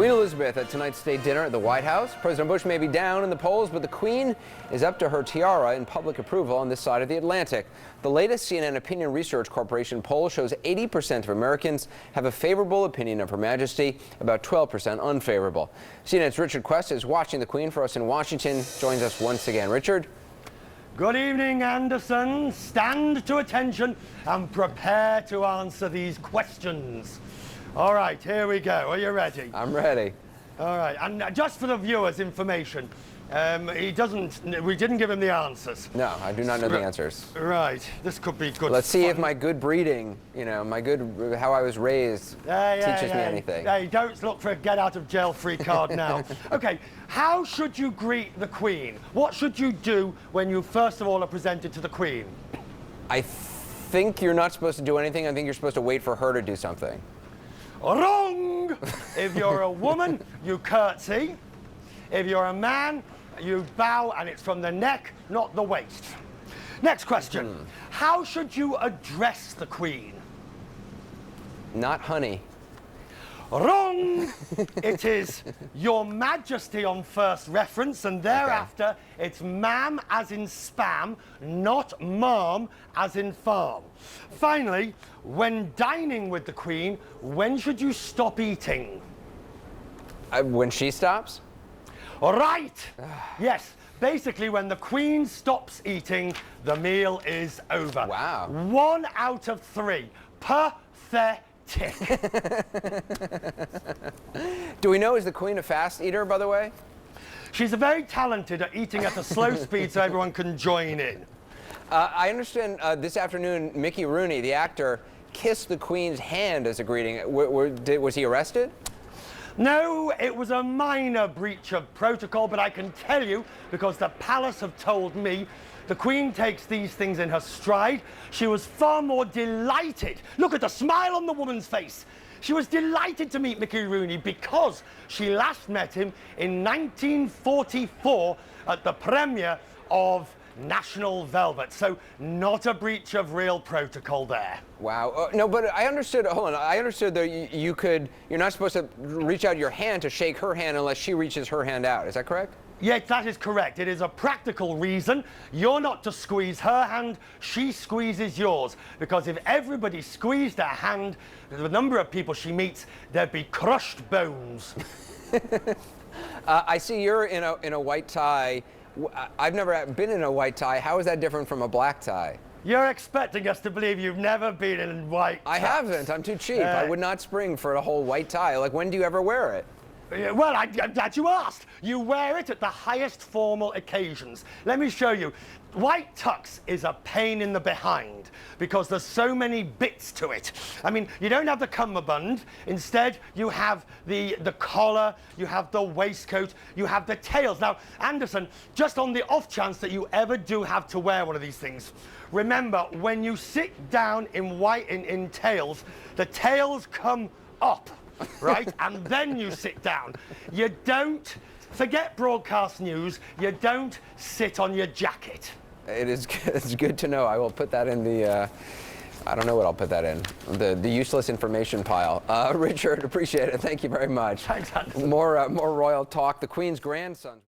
Queen Elizabeth at tonight's state dinner at the White House. President Bush may be down in the polls, but the Queen is up to her tiara in public approval on this side of the Atlantic. The latest CNN Opinion Research Corporation poll shows 80% of Americans have a favorable opinion of Her Majesty, about 12% unfavorable. CNN's Richard Quest is watching the Queen for us in Washington. Joins us once again. Richard? Good evening, Anderson. Stand to attention and prepare to answer these questions. All right, here we go. Are you ready? I'm ready. All right, and just for the viewers' information, we didn't give him the answers. No, I do not know the answers. Right, this could be good. Let's see if my good breeding, how I was raised teaches me anything. Hey, don't look for a get-out-of-jail-free card now. Okay, how should you greet the Queen? What should you do when you first of all are presented to the Queen? I think you're not supposed to do anything. I think you're supposed to wait for her to do something. Wrong! If you're a woman, you curtsy. If you're a man, you bow, and it's from the neck, not the waist. Next question. How should you address the Queen? Not honey. Wrong! It is Your Majesty on first reference, and thereafter it's ma'am as in spam, not ma'am as in farm. Finally, when dining with the Queen, when should you stop eating? When she stops? Right! Yes, basically when the Queen stops eating, the meal is over. Wow. 1 out of 3. Pathetic. Do we know, is the Queen a fast eater, by the way? She's very talented at eating at a slow speed so everyone can join in. I understand this afternoon Mickey Rooney, the actor, kissed the Queen's hand as a greeting. Was he arrested? No, it was a minor breach of protocol, but I can tell you, because the palace have told me, the Queen takes these things in her stride. She was far more delighted. Look at the smile on the woman's face. She was delighted to meet Mickey Rooney because she last met him in 1944 at the premiere of National Velvet. So not a breach of real protocol there. Wow. No, but I understood, hold on, I understood that you're not supposed to reach out your hand to shake her hand unless she reaches her hand out. Is that correct? Yes, that is correct. It is a practical reason. You're not to squeeze her hand, she squeezes yours. Because if everybody squeezed her hand, the number of people she meets, there'd be crushed bones. I see you're in a white tie. I've never been in a white tie. How is that different from a black tie? You're expecting us to believe you've never been in white I haven't. I'm too cheap. I would not spring for a whole white tie. Like, when do you ever wear it? Well, I'm glad you asked. You wear it at the highest formal occasions. Let me show you. White tux is a pain in the behind because there's so many bits to it. I mean, you don't have the cummerbund. Instead, you have the collar, you have the waistcoat, you have the tails. Now, Anderson, just on the off chance that you ever do have to wear one of these things, remember, when you sit down in tails, the tails come up. Right? And then you sit down. You don't, forget broadcast news, you don't sit on your jacket. It's good to know. I will put that in the, I don't know what I'll put that in, the useless information pile. Richard, appreciate it. Thank you very much. Thanks, Anderson. More royal talk. The Queen's grandson.